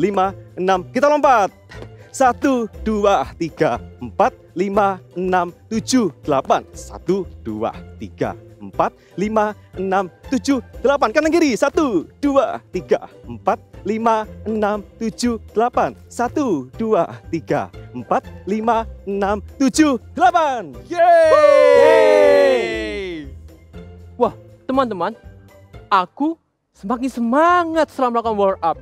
5, 6. Kita lompat. 1, 2, 3, 4, 5, 6, 7, 8. 1, 2, 3, 4, 5, 6, 7, 8. Kanan kiri. 1, 2, 3, 4, 5, 6, 7, 8. 1, 2, 3, 4, 5, 6, 7, 8. Yeay! Wah, teman-teman, aku semakin semangat setelah melakukan warm up.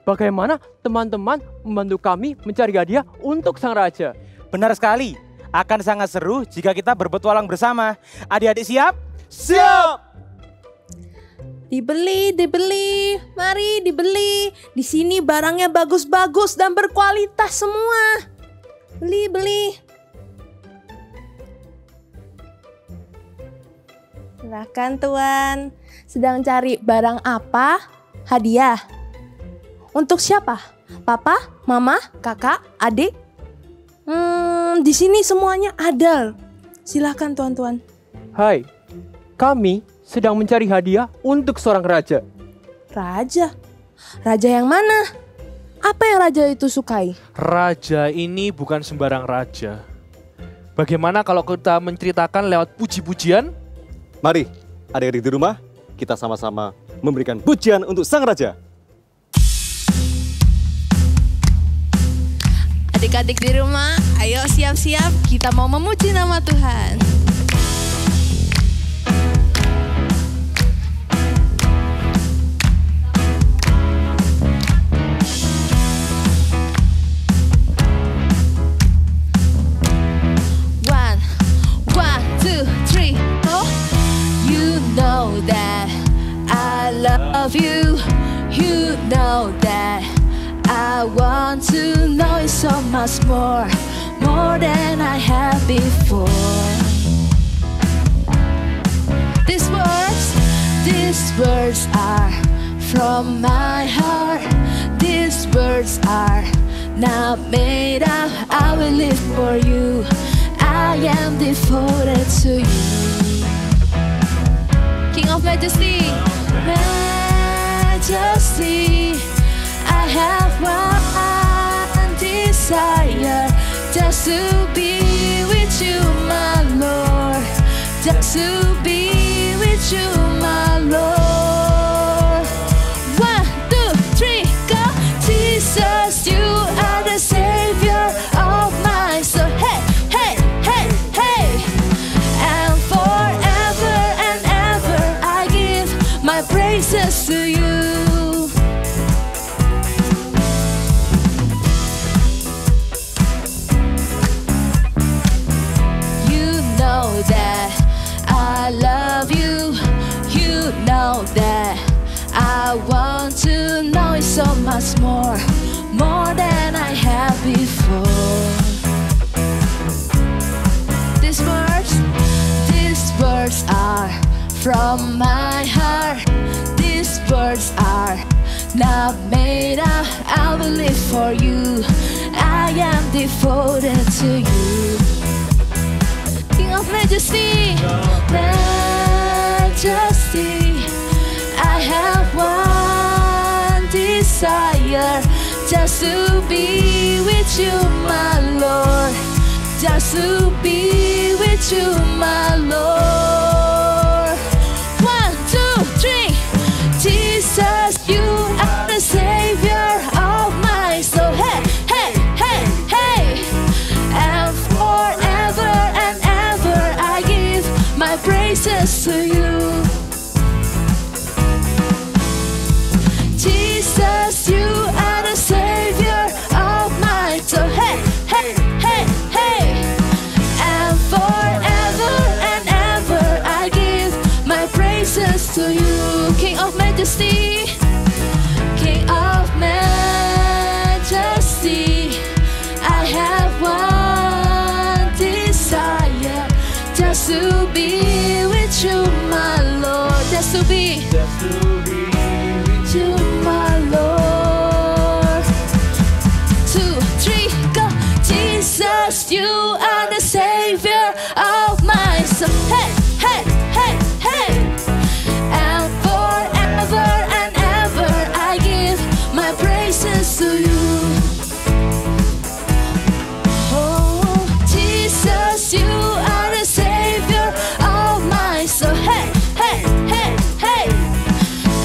Bagaimana teman-teman membantu kami mencari hadiah untuk sang raja? Benar sekali. Akan sangat seru jika kita berpetualang bersama. Adik-adik siap? Siap! Dibeli, mari dibeli. Di sini barangnya bagus-bagus dan berkualitas semua. Beli. Silakan Tuan. Sedang cari barang apa? Hadiah. Untuk siapa? Papa, mama, kakak, adik? Di sini semuanya ada. Silakan Tuan-tuan. Hai, kami sedang mencari hadiah untuk seorang raja. Raja? Raja yang mana? Apa yang raja itu sukai? Raja ini bukan sembarang raja. Bagaimana kalau kita menceritakan lewat puji-pujian? Mari, adik-adik di rumah, kita sama-sama memberikan pujian untuk sang raja. Adik-adik di rumah, ayo siap-siap, kita mau memuji nama Tuhan. One, two, three, oh. You know that I love you. You know that I want to know you so much more than I have before. These words are from my heart. These words are not made up. I will live for you. I am devoted to you. King of Majesty, Majesty. I have one desire, just to be with you, my Lord. Just to be with you, my Lord. 1, 2, 3, go. Jesus, you are the Savior of my soul. Hey, hey, hey, hey. my praises to you. You know that I love you. You know that I want to know it so much more, more than I have before. These words are from my heart. These words are not made up. I will live for you. I am devoted to you. King of Majesty, Majesty. I have one desire, just to be with you, my Lord. Just to be with you, my Lord. 1, 2, 3. Jesus, you are the Savior of my soul. Hey, hey, hey, hey. And forever and ever I give my praises to you. Jesus, you are the Savior of my soul. Hey, hey, hey, hey. And forever and ever I give my praises to you. King of Majesty, King of Majesty. I have one desire, just to be with you, my Lord. Just to be with you, my Lord. 2, 3, go. Jesus, you are the Savior of my soul. Hey, hey, hey, hey. And forever and ever I give my praises to you. Oh, Jesus, you are the Savior of my soul. Hey, hey, hey, hey.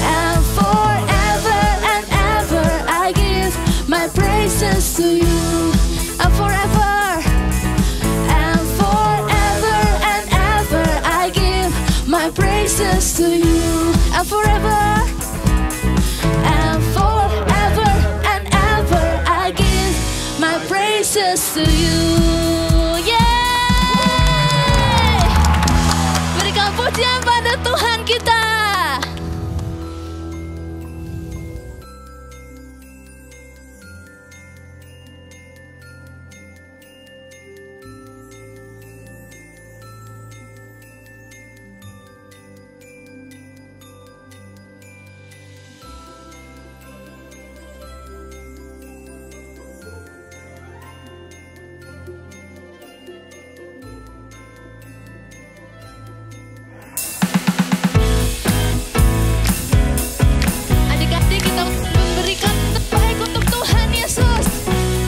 And forever and ever I give my praises to you. And forever and ever I give my praises to you. And forever and ever I give my praises to you. Yeay! Berikan pujian pada Tuhan kita. Adik-adik, kita memberikan terbaik untuk Tuhan Yesus,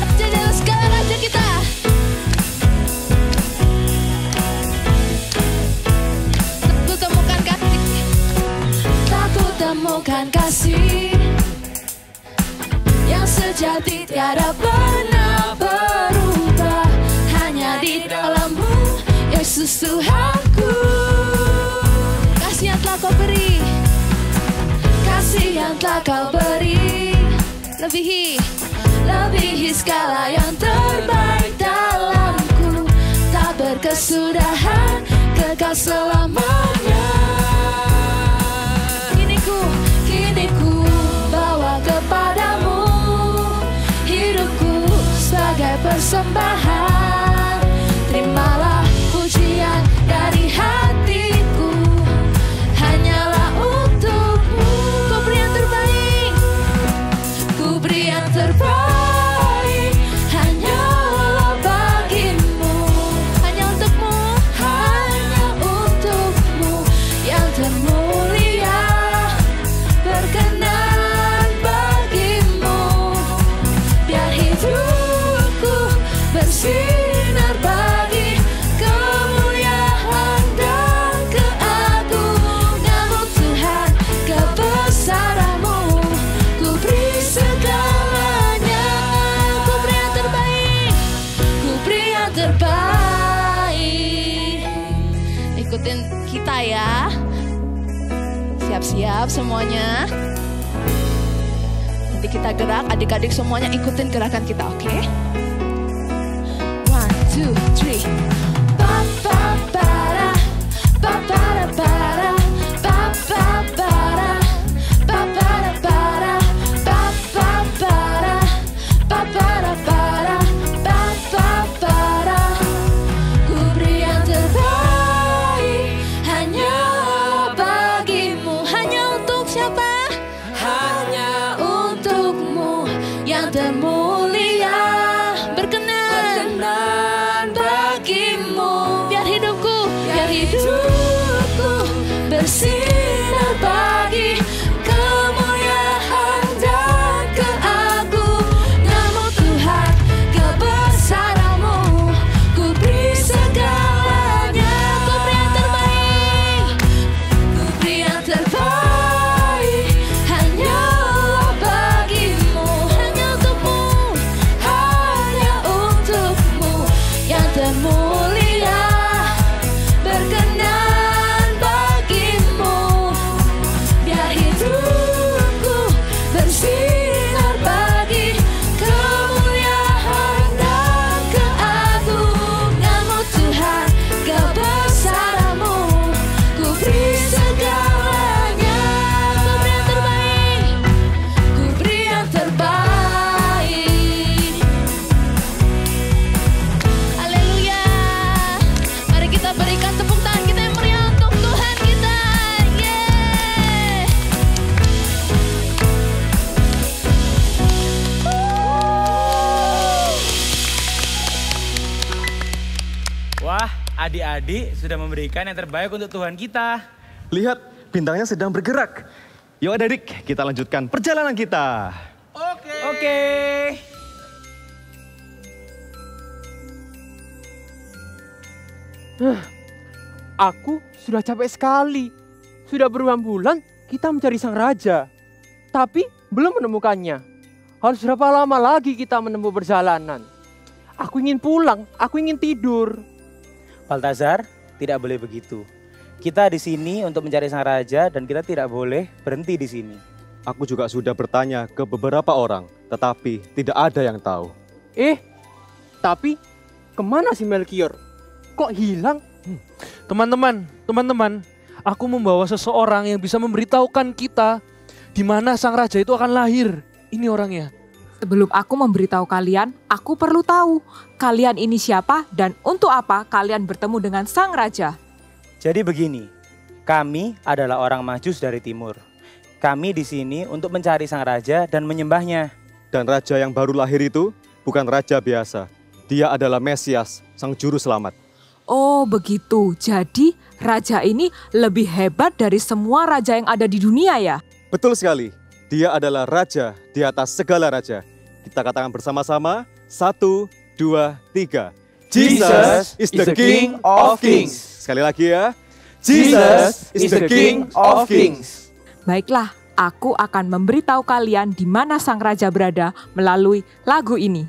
Raja dalam segala raja kita. Aku temukan kasih, aku temukan kasih yang sejati tiada pernah berubah. Hanya di dalam-Mu, Yesus Tuhanku. Kasih yang telah Kau beri, kasih yang telah Kau beri, lebihi segala yang terbaik dalamku. Tak berkesudahan, kekal selamanya. Kini ku bawa kepadamu hidupku sebagai persembahan. Terimalah pujian dari hatiku, hanyalah untuk-Mu. Ku beri yang terbaik, ku beri yang terbaik, hanyalah bagi-Mu, hanya untuk-Mu, hanya untuk-Mu. Siap-siap semuanya. Nanti kita gerak, adik-adik semuanya ikutin gerakan kita, oke? 1, 2, 3. Pa pa para, pa para para, pa pa para, pa para para, pa pa para, pa para para, pa pa para. Ku beri yang terbaik hanya bagimu. Hanya untuk siapa? Hanya untukmu yang termulia. Berkenan bagimu. Biar hidupku bersinar bagi kemuliaan dan keagungan-Mu Tuhan. Kebesaran-Mu ku beri segalanya. Ku beri yang terbaik, ku beri yang terbaik hanya bagimu. Hanya untukmu, hanya untukmu yang termulia. Berkenan bagimu. Biar hidupku bersinar bagi kemuliaan dan keagungan-Mu Tuhan. Kebesaran-Mu ku beri segalanya. Ku beri yang terbaik, haleluya. Mari kita berikan tepuk tangan kita yang meriah untuk Tuhan kita. Yeay. Wah, adik-adik sudah memberikan yang terbaik untuk Tuhan kita. Lihat, bintangnya sedang bergerak. Yuk adik-adik, kita lanjutkan perjalanan kita. Oke. Aku sudah capek sekali. Sudah berbulan-bulan kita mencari sang raja. Tapi belum menemukannya. Harus berapa lama lagi kita menempuh perjalanan? Aku ingin pulang, aku ingin tidur. Baltazar, tidak boleh begitu. Kita di sini untuk mencari sang raja dan kita tidak boleh berhenti di sini. Aku juga sudah bertanya ke beberapa orang, tetapi tidak ada yang tahu. Tapi kemana si Melkior? Kok hilang? Teman-teman, aku membawa seseorang yang bisa memberitahukan kita di mana sang raja itu akan lahir. Ini orangnya. Sebelum aku memberitahu kalian, aku perlu tahu kalian ini siapa dan untuk apa kalian bertemu dengan sang raja. Jadi begini, kami adalah orang Majus dari timur. Kami di sini untuk mencari sang raja dan menyembahnya. Dan raja yang baru lahir itu bukan raja biasa. Dia adalah Mesias, sang juru selamat. Oh begitu, jadi raja ini lebih hebat dari semua raja yang ada di dunia ya? Betul sekali, dia adalah raja di atas segala raja. Kita katakan bersama-sama, 1, 2, 3. Jesus is the King of Kings. Sekali lagi ya, Jesus is the King of Kings. Baiklah, aku akan memberitahu kalian di mana sang raja berada melalui lagu ini.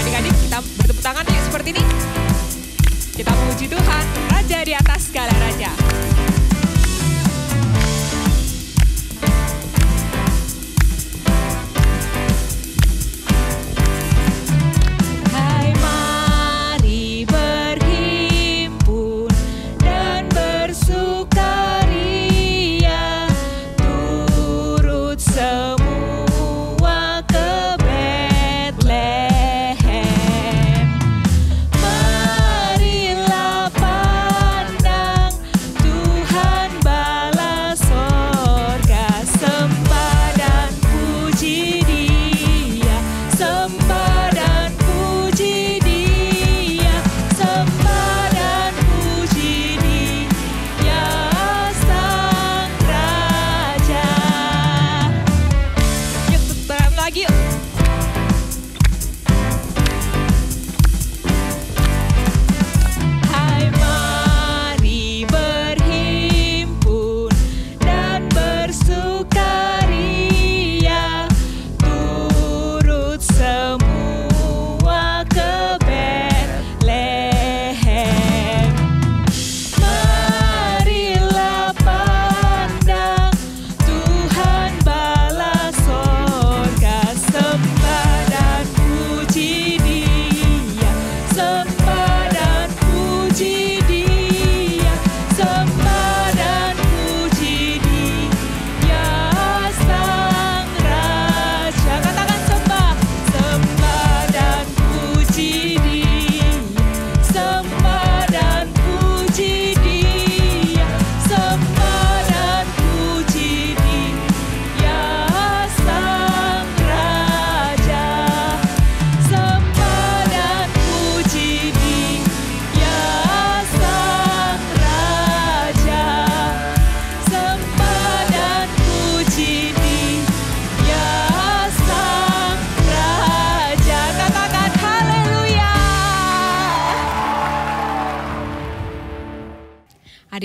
Adik-adik, kita bertepuk tangan yuk seperti ini. Kita memuji Tuhan, Raja di atas segala raja. Hai, mari berhimpun dan bersukaria, turut semua ke Betlehem. Marilah pandang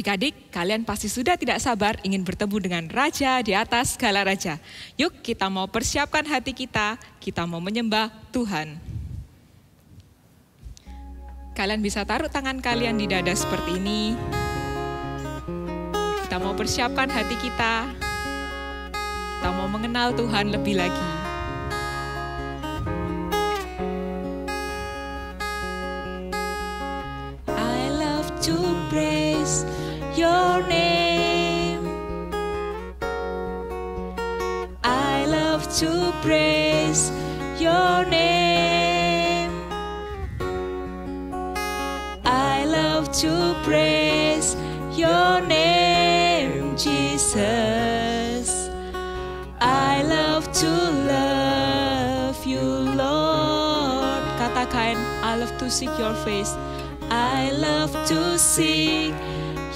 Adik-adik, kalian pasti sudah tidak sabar ingin bertemu dengan Raja di atas segala raja. Yuk kita mau persiapkan hati kita mau menyembah Tuhan. Kalian bisa taruh tangan kalian di dada seperti ini. Kita mau persiapkan hati kita mau mengenal Tuhan lebih lagi. I love to praise your name. I love to praise your name. I love to praise your name, Jesus. I love to love you, Lord. Katakan, I love to seek your face. I love to seek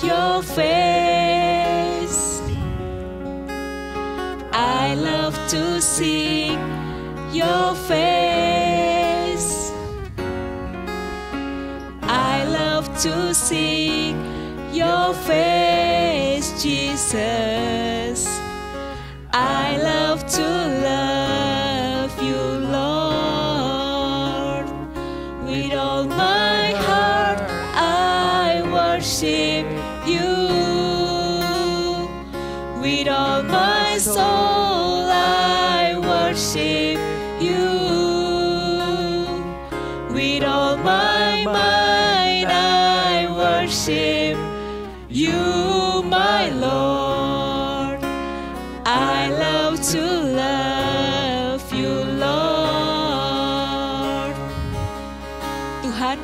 your face. I love to seek your face. I love to seek your face, Jesus. I love to love you, Lord. With all my heart I worship you. With all my soul I worship you. With all my mind I worship you, my Lord. I love to love you, Lord. Tuhan,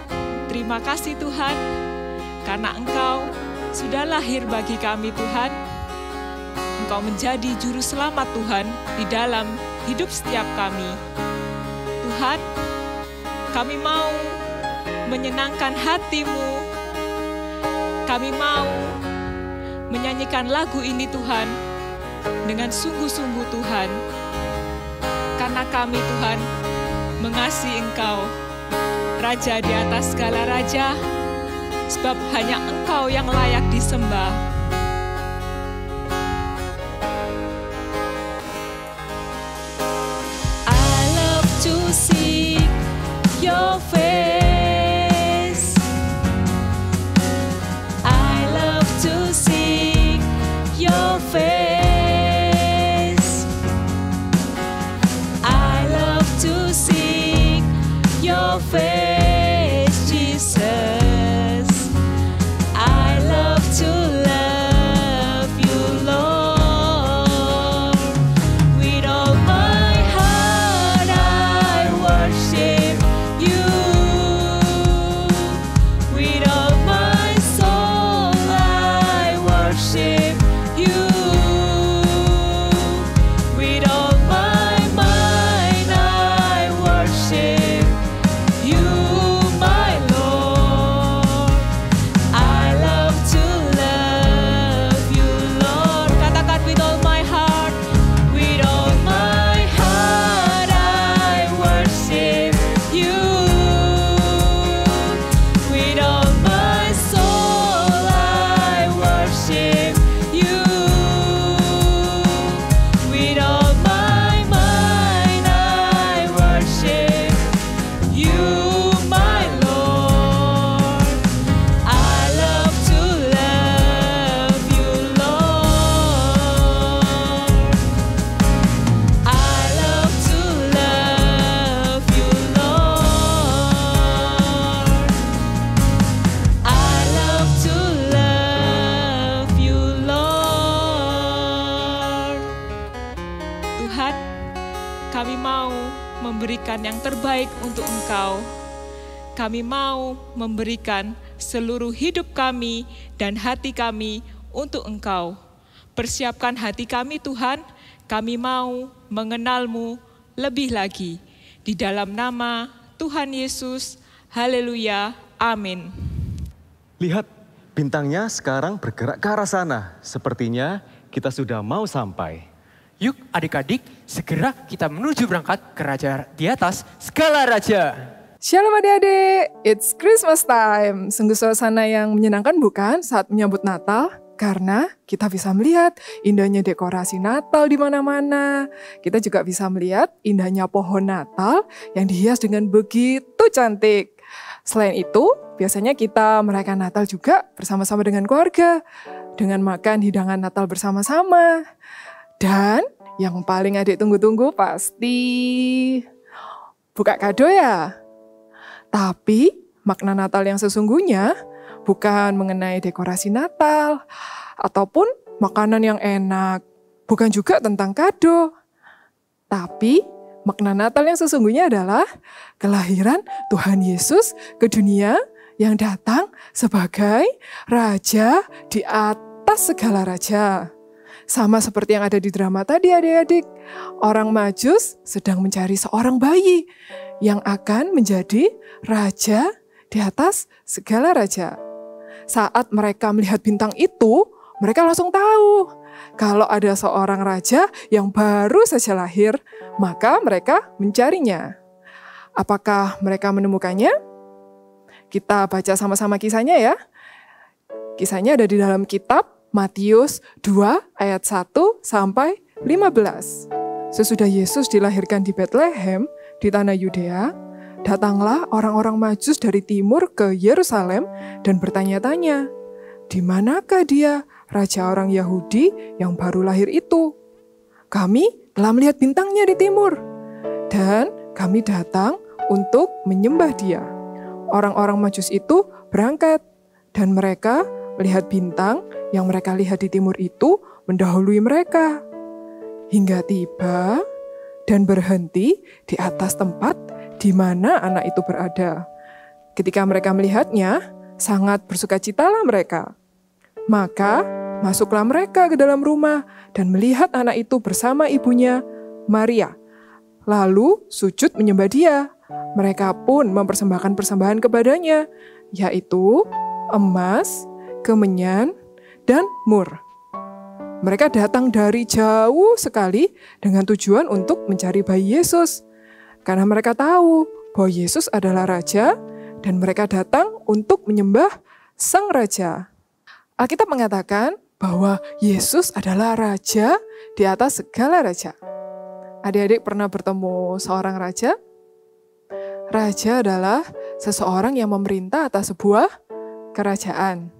terima kasih Tuhan, karena Engkau sudah lahir bagi kami Tuhan. Engkau menjadi juru selamat Tuhan di dalam hidup setiap kami. Tuhan, kami mau menyenangkan hati-Mu. Kami mau menyanyikan lagu ini Tuhan dengan sungguh-sungguh Tuhan. Karena kami Tuhan mengasihi Engkau, Raja di atas segala raja, sebab hanya Engkau yang layak disembah. I love to seek your face. I love to seek your face. I love to seek your face, Jesus. I love to love you, Lord. With all my heart I worship you. With all my soul I worship you. With all my mind I worship you, my Lord. I love to love you, Lord. Katakan with all my heart. With all my heart I worship you. With all my soul I worship you. With all my mind I worship you, my Lord. I love to love you, Lord. I love to love you, Lord. I love to love you, Lord. Tuhan, kami mau memberikan yang terbaik untuk Engkau. Kami mau memberikan seluruh hidup kami dan hati kami untuk Engkau. Persiapkan hati kami Tuhan, kami mau mengenal-Mu lebih lagi. Di dalam nama Tuhan Yesus, haleluya, amin. Lihat, bintangnya sekarang bergerak ke arah sana. Sepertinya kita sudah mau sampai. Yuk adik-adik, segera kita menuju berangkat ke Raja di atas segala raja. Shalom adik-adik, it's Christmas time. Sungguh suasana yang menyenangkan bukan saat menyambut Natal? Karena kita bisa melihat indahnya dekorasi Natal di mana-mana. Kita juga bisa melihat indahnya pohon Natal yang dihias dengan begitu cantik. Selain itu, biasanya kita merayakan Natal juga bersama-sama dengan keluarga. Dengan makan hidangan Natal bersama-sama. Dan yang paling adik tunggu-tunggu pasti buka kado ya. Tapi makna Natal yang sesungguhnya bukan mengenai dekorasi Natal ataupun makanan yang enak, bukan juga tentang kado. Tapi makna Natal yang sesungguhnya adalah kelahiran Tuhan Yesus ke dunia yang datang sebagai Raja di atas segala raja. Sama seperti yang ada di drama tadi adik-adik, orang Majus sedang mencari seorang bayi yang akan menjadi raja di atas segala raja. Saat mereka melihat bintang itu, mereka langsung tahu kalau ada seorang raja yang baru saja lahir, maka mereka mencarinya. Apakah mereka menemukannya? Kita baca sama-sama kisahnya ya. Kisahnya ada di dalam kitab Matius 2 ayat 1 sampai 15. Sesudah Yesus dilahirkan di Bethlehem di tanah Yudea, datanglah orang-orang Majus dari timur ke Yerusalem dan bertanya-tanya, "Di manakah dia, raja orang Yahudi yang baru lahir itu? Kami telah melihat bintangnya di timur, dan kami datang untuk menyembah dia." Orang-orang Majus itu berangkat, dan mereka melihat bintang yang mereka lihat di timur itu mendahului mereka, hingga tiba dan berhenti di atas tempat di mana anak itu berada. Ketika mereka melihatnya, sangat bersukacitalah mereka. Maka masuklah mereka ke dalam rumah dan melihat anak itu bersama ibunya, Maria. Lalu sujud menyembah dia. Mereka pun mempersembahkan persembahan kepadanya, yaitu emas, kemenyan, dan mur. Mereka datang dari jauh sekali dengan tujuan untuk mencari bayi Yesus. Karena mereka tahu bahwa Yesus adalah Raja dan mereka datang untuk menyembah Sang Raja. Alkitab mengatakan bahwa Yesus adalah Raja di atas segala raja. Adik-adik pernah bertemu seorang raja? Raja adalah seseorang yang memerintah atas sebuah kerajaan.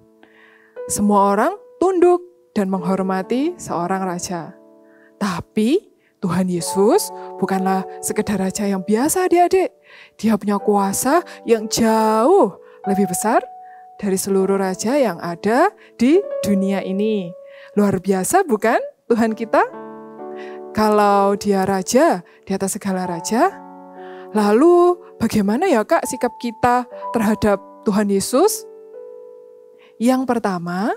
Semua orang tunduk dan menghormati seorang raja. Tapi Tuhan Yesus bukanlah sekedar raja yang biasa adik-adik. Dia punya kuasa yang jauh lebih besar dari seluruh raja yang ada di dunia ini. Luar biasa bukan Tuhan kita? Kalau dia raja di atas segala raja, lalu bagaimana ya Kak sikap kita terhadap Tuhan Yesus? Yang pertama,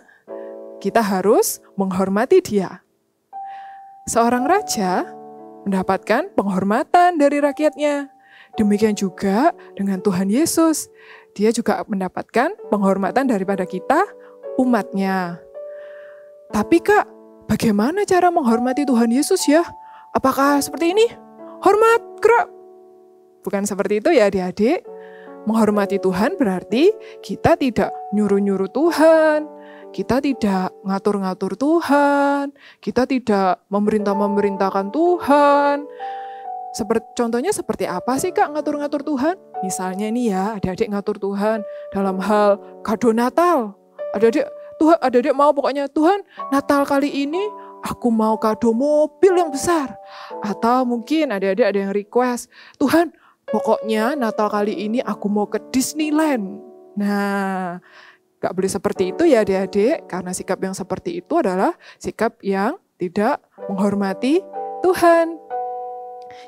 kita harus menghormati dia. Seorang raja mendapatkan penghormatan dari rakyatnya. Demikian juga dengan Tuhan Yesus. Dia juga mendapatkan penghormatan daripada kita, umatnya. Tapi Kak, bagaimana cara menghormati Tuhan Yesus ya? Apakah seperti ini? Hormat, gerak. Bukan seperti itu ya adik-adik. Menghormati Tuhan berarti kita tidak nyuruh-nyuruh Tuhan, kita tidak ngatur-ngatur Tuhan, kita tidak memerintah-memerintahkan Tuhan. Contohnya seperti apa sih Kak ngatur-ngatur Tuhan? Misalnya nih ya, adik-adik ngatur Tuhan dalam hal kado Natal. Adik-adik mau pokoknya, Tuhan Natal kali ini aku mau kado mobil yang besar. Atau mungkin adik-adik ada yang request, Tuhan pokoknya Natal kali ini aku mau ke Disneyland. Nah, gak boleh seperti itu ya adik-adik, karena sikap yang seperti itu adalah sikap yang tidak menghormati Tuhan.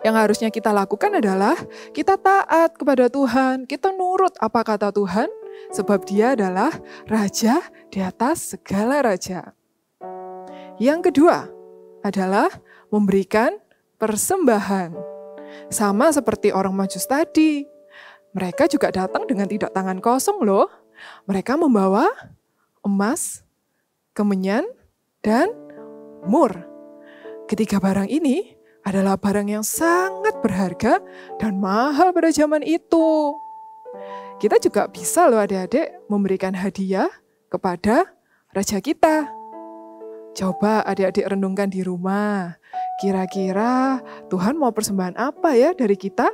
Yang harusnya kita lakukan adalah kita taat kepada Tuhan, kita nurut apa kata Tuhan, sebab Dia adalah Raja di atas segala raja. Yang kedua adalah memberikan persembahan. Sama seperti orang Majus tadi, mereka juga datang dengan tidak tangan kosong loh. Mereka membawa emas, kemenyan, dan mur. Ketiga barang ini adalah barang yang sangat berharga dan mahal pada zaman itu. Kita juga bisa loh adik-adik memberikan hadiah kepada Raja kita. Coba adik-adik renungkan di rumah. Kira-kira Tuhan mau persembahan apa ya dari kita?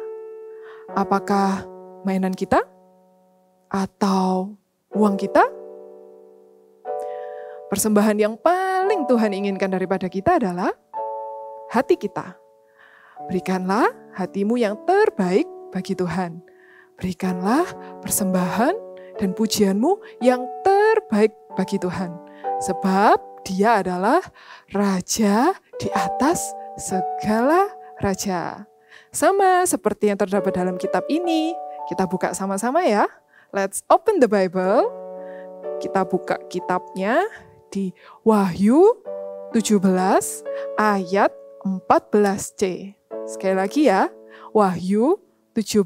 Apakah mainan kita? Atau uang kita? Persembahan yang paling Tuhan inginkan daripada kita adalah hati kita. Berikanlah hatimu yang terbaik bagi Tuhan. Berikanlah persembahan dan pujianmu yang terbaik bagi Tuhan. Sebab Dia adalah Raja di atas segala raja. Sama seperti yang terdapat dalam kitab ini. Kita buka sama-sama ya. Let's open the Bible. Kita buka kitabnya di Wahyu 17 ayat 14c. Sekali lagi ya, Wahyu 17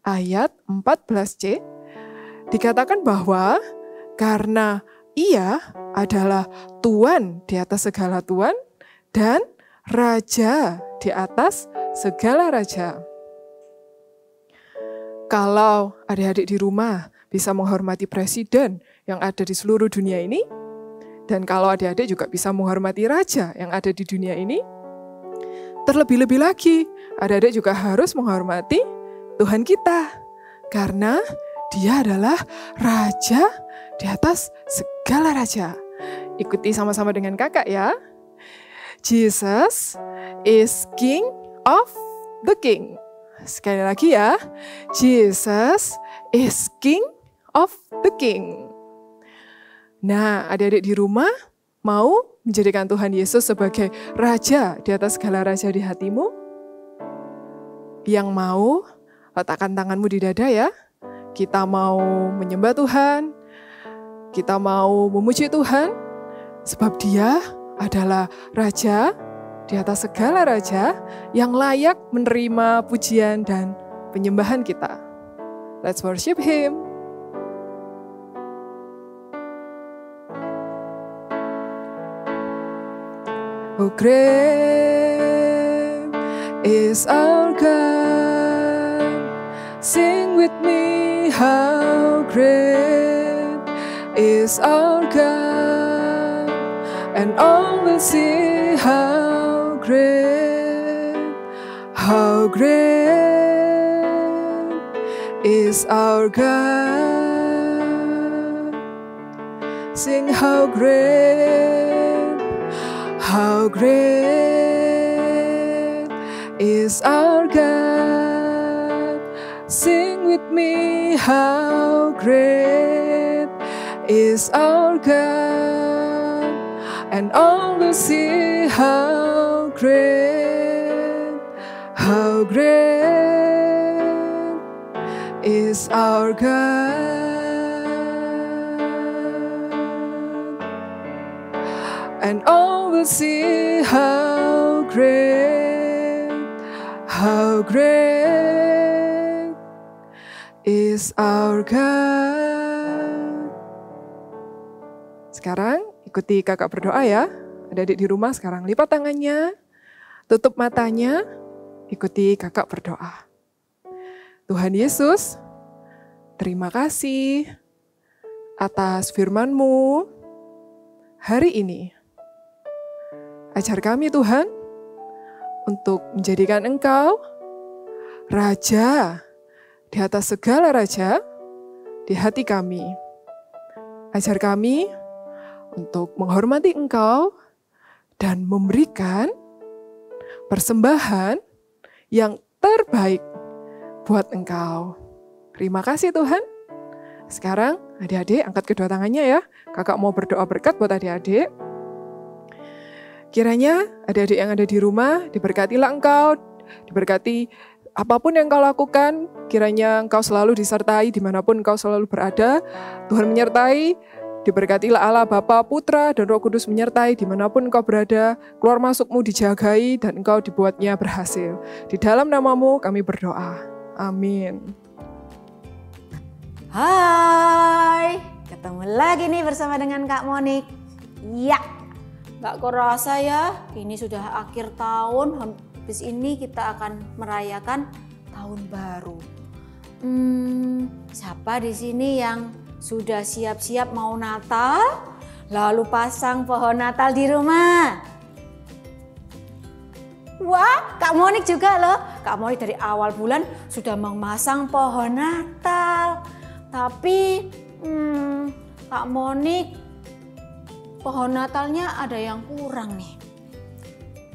ayat 14c. Dikatakan bahwa karena Ia adalah Tuhan di atas segala Tuhan dan Raja di atas segala raja. Kalau adik-adik di rumah bisa menghormati presiden yang ada di seluruh dunia ini, dan kalau adik-adik juga bisa menghormati raja yang ada di dunia ini, terlebih-lebih lagi, adik-adik juga harus menghormati Tuhan kita. Karena Dia adalah Raja di atas segala raja. Ikuti sama-sama dengan kakak ya. Jesus is King of the King. Sekali lagi ya. Jesus is King of the King. Nah, adik-adik di rumah mau menjadikan Tuhan Yesus sebagai Raja di atas segala raja di hatimu? Yang mau, letakkan tanganmu di dada ya. Kita mau menyembah Tuhan, kita mau memuji Tuhan, sebab Dia adalah Raja di atas segala raja yang layak menerima pujian dan penyembahan kita. Let's worship Him. Oh, great is our God. Sing with me, how great is our God. And all will see how great is our God. Sing how great is our God. Sing with me, how great is our God. And all will see how great is our God. And all will see how great is our God. Sekarang ikuti kakak berdoa ya. Adik-adik di rumah sekarang lipat tangannya, tutup matanya, ikuti kakak berdoa. Tuhan Yesus, terima kasih atas firman-Mu hari ini. Ajar kami Tuhan untuk menjadikan Engkau Raja di atas segala raja di hati kami. Ajar kami untuk menghormati Engkau dan memberikan persembahan yang terbaik buat Engkau. Terima kasih Tuhan. Sekarang adik-adik angkat kedua tangannya ya. Kakak mau berdoa berkat buat adik-adik. Kiranya adik-adik yang ada di rumah diberkatilah Engkau, diberkati apapun yang Engkau lakukan, kiranya Engkau selalu disertai dimanapun Engkau selalu berada. Tuhan menyertai, diberkatilah Allah Bapa, Putra, dan Roh Kudus menyertai dimanapun Engkau berada, keluar masukmu dijagai dan Engkau dibuatnya berhasil. Di dalam nama-Mu kami berdoa. Amin. Hai, ketemu lagi nih bersama dengan Kak Monik. Ya, gak kerasa ya, ini sudah akhir tahun. Habis ini kita akan merayakan tahun baru. Siapa di sini yang sudah siap-siap mau Natal, lalu pasang pohon Natal di rumah? Wah, Kak Monik juga loh. Kak Monik dari awal bulan sudah memasang pohon Natal. Tapi Kak Monik, pohon Natalnya ada yang kurang nih.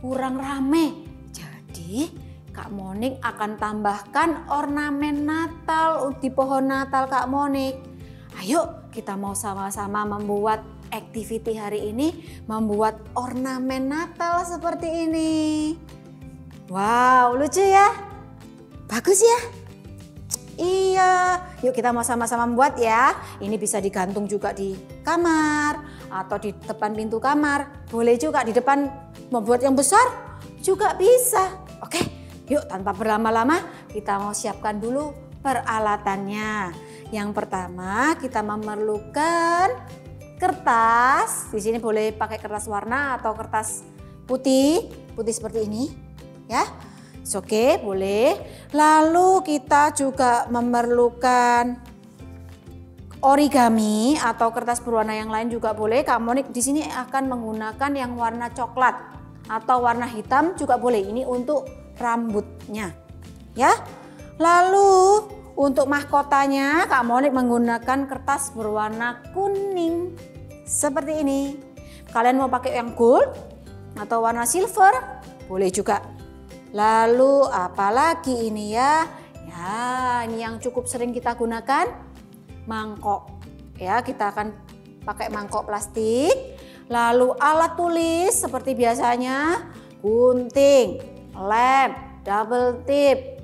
Kurang rame. Jadi Kak Monik akan tambahkan ornamen Natal di pohon Natal Kak Monik. Ayo kita mau sama-sama membuat activity hari ini, membuat ornamen Natal seperti ini. Wow, lucu ya? Bagus ya? Iya, yuk kita mau sama-sama membuat ya. Ini bisa digantung juga di kamar atau di depan pintu kamar. Boleh juga di depan, membuat yang besar juga bisa. Oke, yuk tanpa berlama-lama kita mau siapkan dulu peralatannya. Yang pertama kita memerlukan kertas. Di sini boleh pakai kertas warna atau kertas putih seperti ini, ya. Oke, boleh. Lalu kita juga memerlukan origami atau kertas berwarna yang lain juga boleh. Kak Monik di sini akan menggunakan yang warna coklat atau warna hitam juga boleh. Ini untuk rambutnya, ya. Lalu untuk mahkotanya Kak Monik menggunakan kertas berwarna kuning seperti ini. Kalian mau pakai yang gold atau warna silver boleh juga. Lalu apalagi ini ya? Ya, ini yang cukup sering kita gunakan, mangkok. Ya, kita akan pakai mangkok plastik. Lalu alat tulis seperti biasanya, gunting, lem, double tip.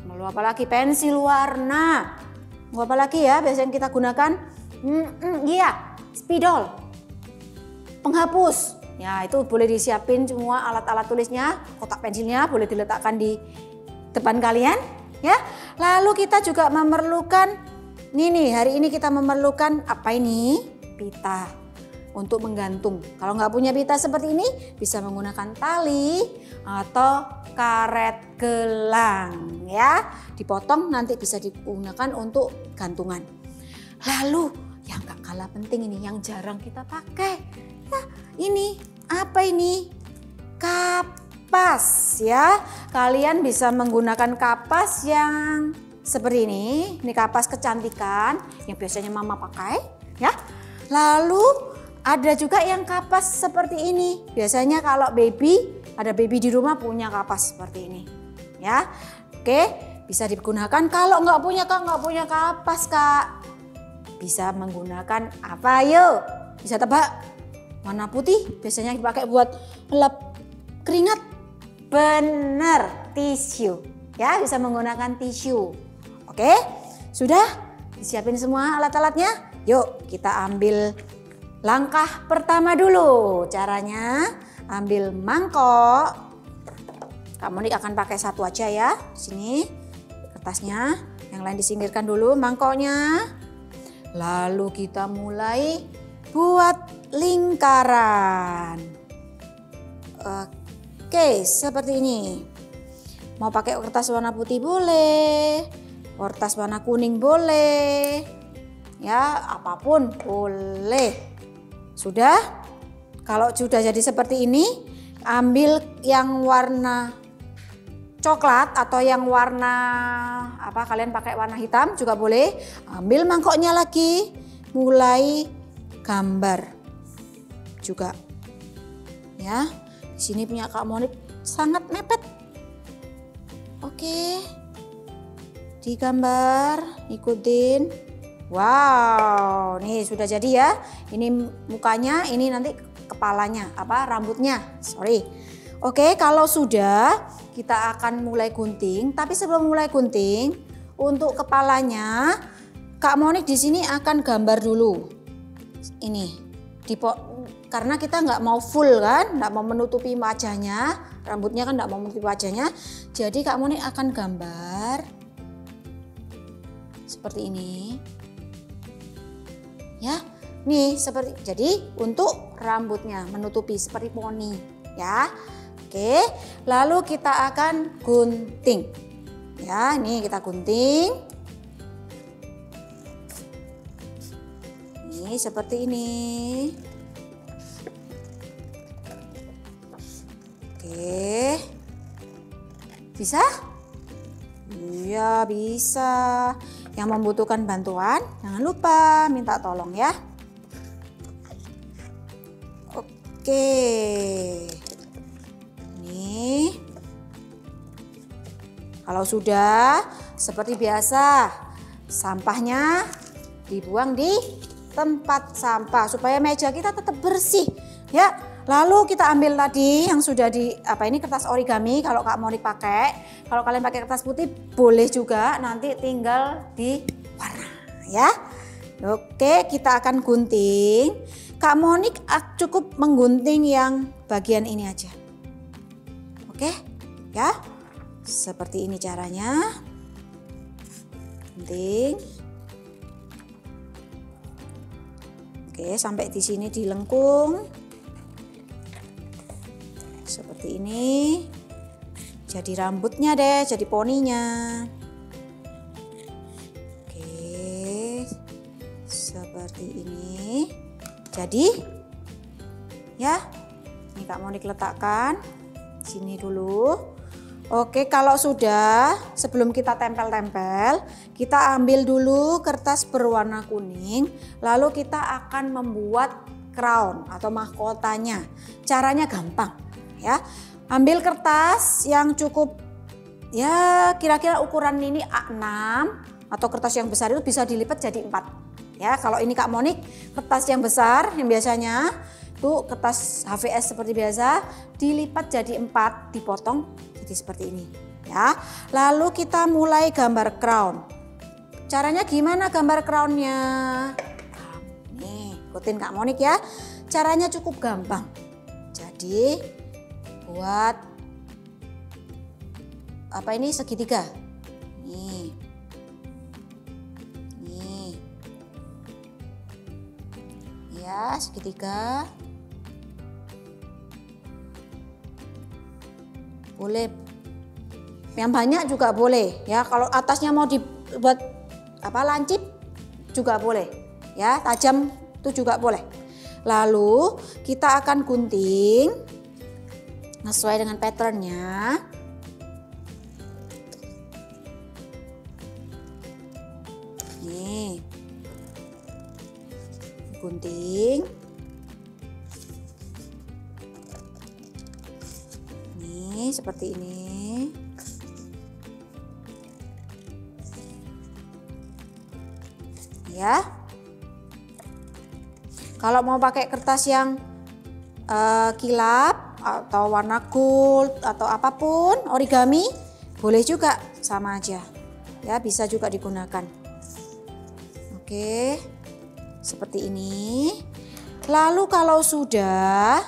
Lalu apalagi pensil warna. Lalu apalagi ya biasanya kita gunakan? Iya, spidol, penghapus. Ya, itu boleh disiapin semua alat-alat tulisnya, kotak pensilnya boleh diletakkan di depan kalian, ya. Lalu kita juga memerlukan, nih hari ini kita memerlukan apa ini? Pita untuk menggantung. Kalau nggak punya pita seperti ini, bisa menggunakan tali atau karet gelang, ya. Dipotong nanti bisa digunakan untuk gantungan. Lalu yang gak kalah penting ini, yang jarang kita pakai. Ya, ini apa ini? Kapas, ya. Kalian bisa menggunakan kapas yang seperti ini. Ini kapas kecantikan yang biasanya mama pakai, ya. Lalu ada juga yang kapas seperti ini. Biasanya kalau ada baby di rumah punya kapas seperti ini, ya. Oke, bisa digunakan. Kalau nggak punya kapas Kak, bisa menggunakan apa? Yuk, bisa tebak. Warna putih biasanya dipakai buat lap keringat. Bener, tisu. Ya, bisa menggunakan tisu. Oke, sudah disiapin semua alat-alatnya? Yuk kita ambil langkah pertama dulu. Caranya ambil mangkok. Kak Monik akan pakai satu aja ya. Sini kertasnya, yang lain disingkirkan dulu mangkoknya. Lalu kita mulai buat lingkaran. Oke, seperti ini. Mau pakai kertas warna putih boleh, kertas warna kuning boleh, ya apapun boleh. Sudah? Kalau sudah jadi seperti ini, ambil yang warna coklat atau yang warna apa, kalian pakai warna hitam juga boleh. Ambil mangkoknya lagi, mulai gambar juga. Ya, di sini punya Kak Monik sangat mepet. Oke, digambar, ikutin. Wow, nih sudah jadi ya. Ini mukanya, ini nanti kepalanya, rambutnya. Sorry. Oke, kalau sudah kita akan mulai gunting. Tapi sebelum mulai gunting, untuk kepalanya Kak Monik di sini akan gambar dulu. Ini karena kita nggak mau full kan, nggak mau menutupi wajahnya, rambutnya kan nggak mau menutupi wajahnya. Jadi Kak Monik akan gambar seperti ini. Ya, nih seperti, jadi untuk rambutnya menutupi seperti poni, ya. Oke, lalu kita akan gunting. Ya, ini kita gunting. Nih, seperti ini. Oke. Bisa? Iya, bisa. Yang membutuhkan bantuan, jangan lupa minta tolong ya. Oke. Nih. Kalau sudah, seperti biasa, sampahnya dibuang di tempat sampah supaya meja kita tetap bersih ya. Lalu kita ambil tadi yang sudah di kertas origami kalau Kak Monik pakai. Kalau kalian pakai kertas putih boleh juga, nanti tinggal diwarna ya. Oke, kita akan gunting. Kak Monik cukup menggunting yang bagian ini aja. Oke, ya. Seperti ini caranya. Gunting. Oke, sampai di sini dilengkung. Seperti ini. Jadi rambutnya deh, jadi poninya. Oke. Seperti ini. Jadi ya. Ini Kak Monik letakkan sini dulu. Oke, kalau sudah, sebelum kita tempel-tempel, kita ambil dulu kertas berwarna kuning, lalu kita akan membuat crown atau mahkotanya. Caranya gampang ya. Ambil kertas yang cukup ya kira-kira ukuran ini A6 atau kertas yang besar itu bisa dilipat jadi 4. Ya, kalau ini Kak Monik kertas yang besar yang biasanya itu kertas HVS seperti biasa dilipat jadi 4, dipotong jadi seperti ini ya. Lalu kita mulai gambar crown. Caranya gimana gambar crownnya? Nih, ikutin Kak Monik ya. Caranya cukup gampang. Jadi buat segitiga. Nih. Nih. Ya, segitiga. Boleh yang banyak juga boleh ya. Kalau atasnya mau dibuat lancip juga boleh ya, tajam itu juga boleh. Lalu kita akan gunting sesuai dengan patternnya. Nih, gunting. Seperti ini. Ya. Kalau mau pakai kertas yang kilap atau warna gold atau apapun origami boleh juga, sama aja. Ya, bisa juga digunakan. Oke. Seperti ini. Lalu kalau sudah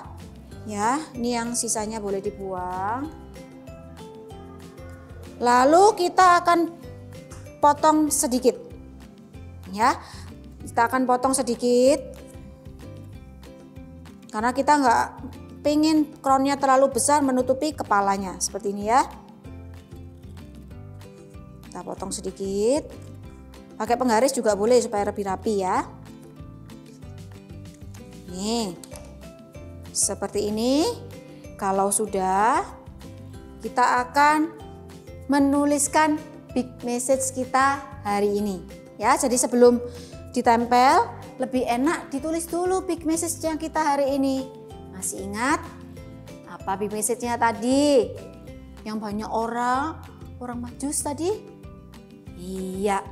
ya, ini yang sisanya boleh dibuang. Lalu kita akan potong sedikit. Ya, kita akan potong sedikit. Karena kita nggak pengen crownnya terlalu besar menutupi kepalanya. Seperti ini ya. Kita potong sedikit. Pakai penggaris juga boleh supaya lebih rapi ya. Nih. Seperti ini. Kalau sudah, kita akan menuliskan big message kita hari ini. Ya, jadi sebelum ditempel, lebih enak ditulis dulu big message yang kita hari ini. Masih ingat apa big message-nya tadi? Yang banyak orang Majus tadi? Iya.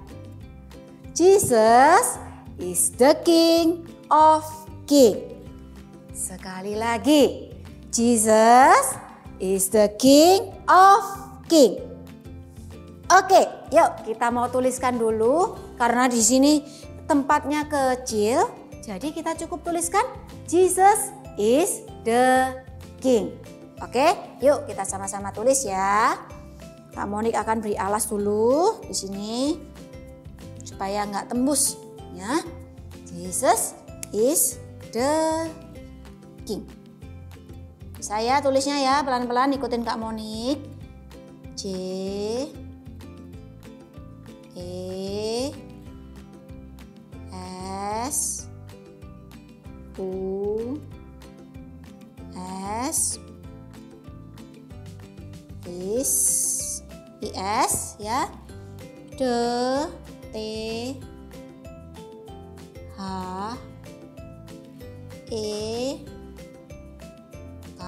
Jesus is the King of King. Sekali lagi, Jesus is the King of King. Oke, yuk kita mau tuliskan dulu karena di sini tempatnya kecil. Jadi kita cukup tuliskan Jesus is the King. Oke, yuk kita sama-sama tulis ya. Kak Monik akan beri alas dulu di sini supaya nggak tembus ya. Jesus is the King. Saya tulisnya ya pelan-pelan, ikutin Kak Monik. J E S U S IS ya. D T H E K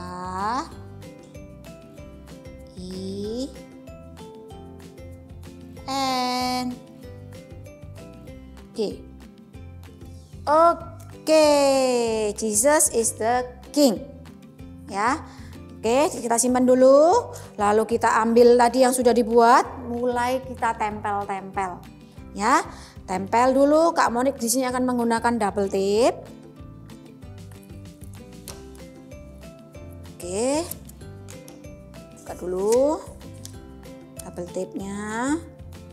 I N G. Oke, Jesus is the King. Ya. Oke, kita simpan dulu. Lalu kita ambil tadi yang sudah dibuat, mulai kita tempel-tempel. Ya, tempel dulu. Kak Monik di sini akan menggunakan double tip. Oke. Buka dulu. Double tipnya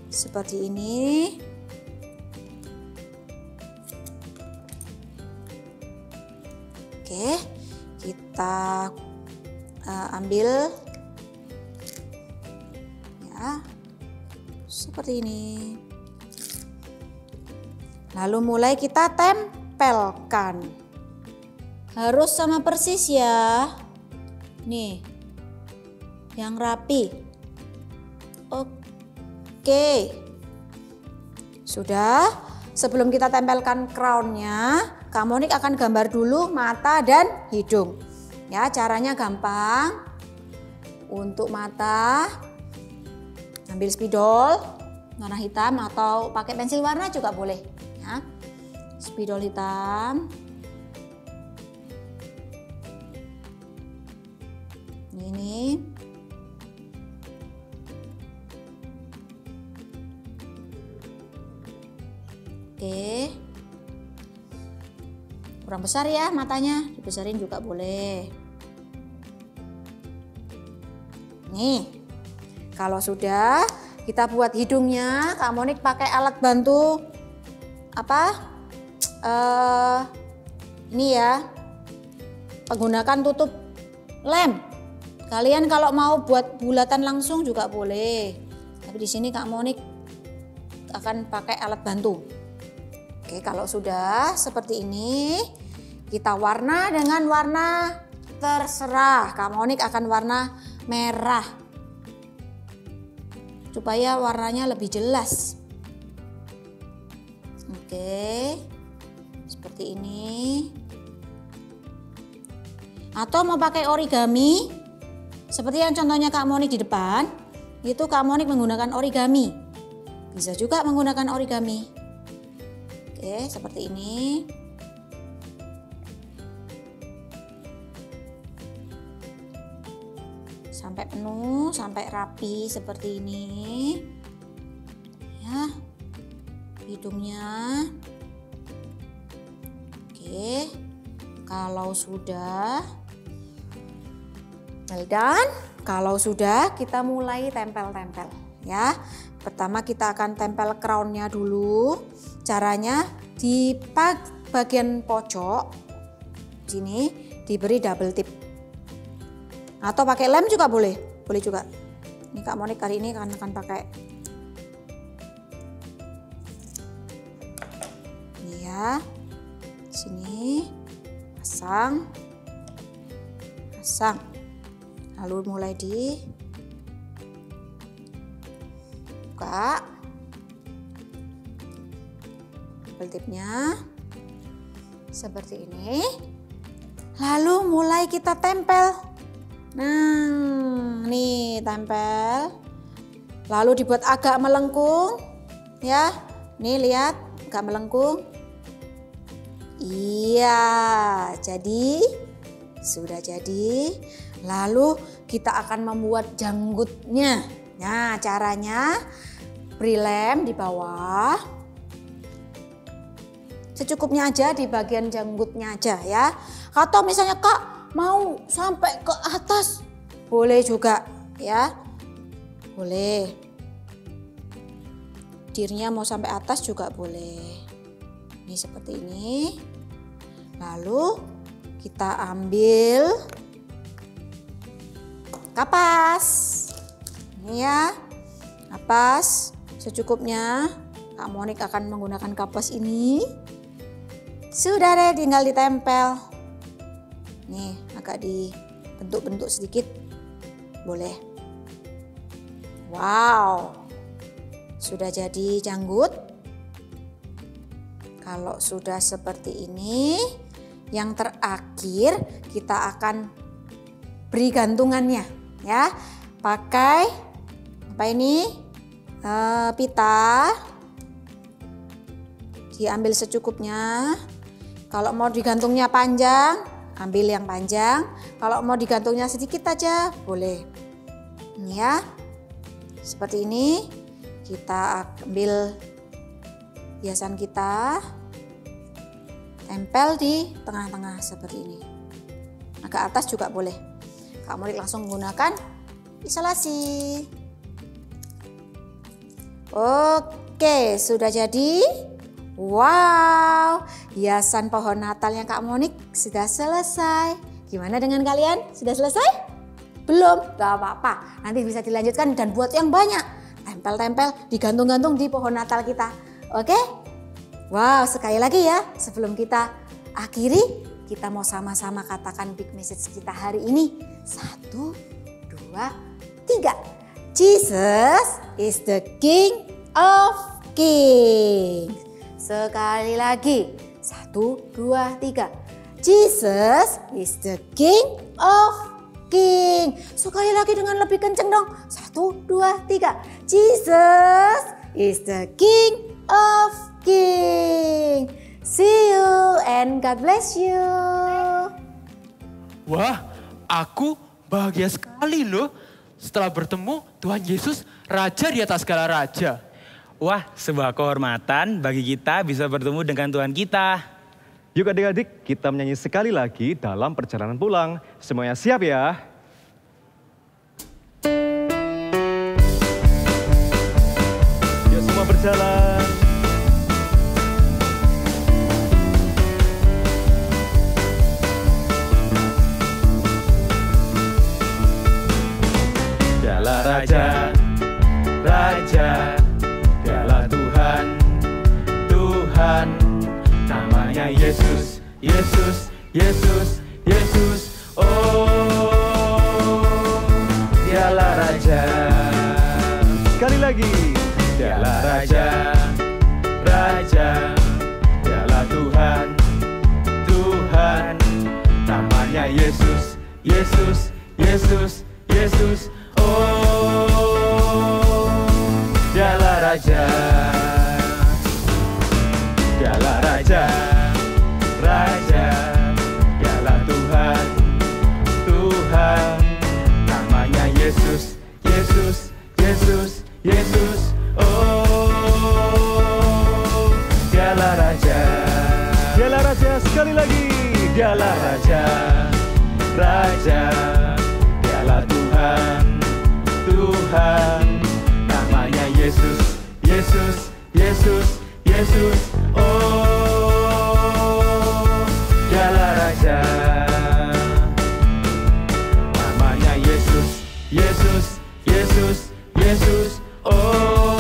seperti ini. Oke, kita ambil ya seperti ini. Lalu mulai kita tempelkan. Harus sama persis ya. Nih, yang rapi. Oke, sudah. Sebelum kita tempelkan crownnya, Kak Monik akan gambar dulu mata dan hidung. Ya, caranya gampang. Untuk mata, ambil spidol warna hitam atau pakai pensil warna juga boleh. Ya, spidol hitam. Ini. Oke. Kurang besar ya matanya, dibesarin juga boleh. Nih, kalau sudah kita buat hidungnya, Kak Monik pakai alat bantu apa? Ini ya, menggunakan tutup lem. Kalian kalau mau buat bulatan langsung juga boleh. Tapi di sini Kak Monik akan pakai alat bantu. Oke, kalau sudah seperti ini, kita warna dengan warna terserah. Kak Monik akan warna merah supaya warnanya lebih jelas. Oke, seperti ini. Atau mau pakai origami, seperti yang contohnya Kak Monik di depan, itu Kak Monik menggunakan origami. Bisa juga menggunakan origami. Oke, seperti ini. Sampai penuh, sampai rapi seperti ini. Ya. Hidungnya. Oke. Kalau sudah well done. Kalau sudah, kita mulai tempel-tempel ya. Pertama kita akan tempel crownnya dulu. Caranya di bagian pojok sini diberi double tip. Atau pakai lem juga boleh. Boleh juga. Ini Kak Monik kali ini akan pakai. Ini ya. Sini pasang. Pasang. Lalu mulai di buka double tipnya seperti ini, lalu mulai kita tempel. Nah, nih tempel, lalu dibuat agak melengkung ya. Nih lihat, agak melengkung. Iya, jadi sudah jadi. Lalu kita akan membuat janggutnya. Nah, caranya beri lem di bawah, secukupnya aja di bagian janggutnya aja ya. Atau misalnya Kak mau sampai ke atas, boleh juga ya, boleh. Dirnya mau sampai atas juga boleh. Ini seperti ini. Lalu kita ambil kapas. Ini ya, kapas secukupnya. Kak Monik akan menggunakan kapas ini Sudah deh, tinggal ditempel. Nih, agak dibentuk-bentuk sedikit. Boleh. Wow. Sudah jadi janggut. Kalau sudah seperti ini, yang terakhir kita akan beri gantungannya, ya. Pakai apa ini? Pita. Diambil secukupnya. Kalau mau digantungnya panjang, ambil yang panjang. Kalau mau digantungnya sedikit aja, boleh. Ini ya. Seperti ini. Kita ambil hiasan kita. Tempel di tengah-tengah seperti ini. Agak atas juga boleh. Kak Monik langsung menggunakan isolasi. Oke, sudah jadi. Wow, hiasan pohon Natalnya Kak Monik sudah selesai. Gimana dengan kalian? Sudah selesai? Belum? Gak apa-apa. Nanti bisa dilanjutkan dan buat yang banyak. Tempel-tempel, digantung-gantung di pohon Natal kita. Oke? Wow, sekali lagi ya. Sebelum kita akhiri, kita mau sama-sama katakan big message kita hari ini. 1, 2, 3. Jesus is the King of Kings. Sekali lagi, 1, 2, 3. Jesus is the King of King. Sekali lagi dengan lebih kenceng dong. 1, 2, 3. Jesus is the King of King. See you and God bless you. Wah, aku bahagia sekali loh setelah bertemu Tuhan Yesus, Raja di atas segala raja. Wah, sebuah kehormatan bagi kita bisa bertemu dengan Tuhan kita. Yuk adik-adik, kita menyanyi sekali lagi dalam perjalanan pulang. Semuanya siap ya? Yuk semua berjalan. Dialah Raja, Raja. Dialah Tuhan, Tuhan, namanya Yesus, Yesus, Yesus, Yesus. Oh, dialah Raja. Sekali lagi. Dialah Raja, Raja. Dialah Tuhan, Tuhan, namanya Yesus, Yesus, Yesus, Yesus. Oh, dialah Raja, dialah Raja, Raja, dialah Tuhan, Tuhan, namanya Yesus, Yesus, Yesus, Yesus. Oh, dialah Raja, Dialah Raja, sekali lagi. dialah Raja, Raja, dialah Tuhan, Tuhan, namanya Yesus, Yesus, Yesus, Yesus. Oh, dialah Raja, namanya Yesus, Yesus, Yesus, Yesus. Oh,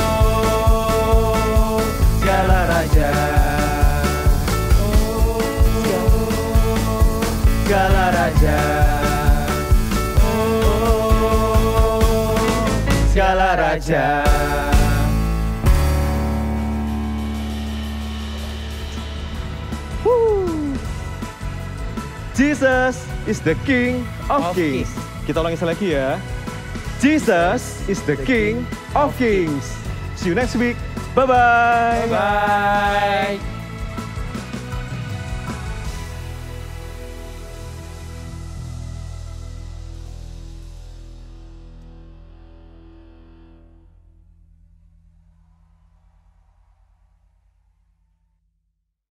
dialah Raja. Segala raja, oh, segala raja. Jesus is the King of Kings. Kita ulangi sekali lagi ya. Jesus is the King of Kings. See you next week. Bye-bye. Bye.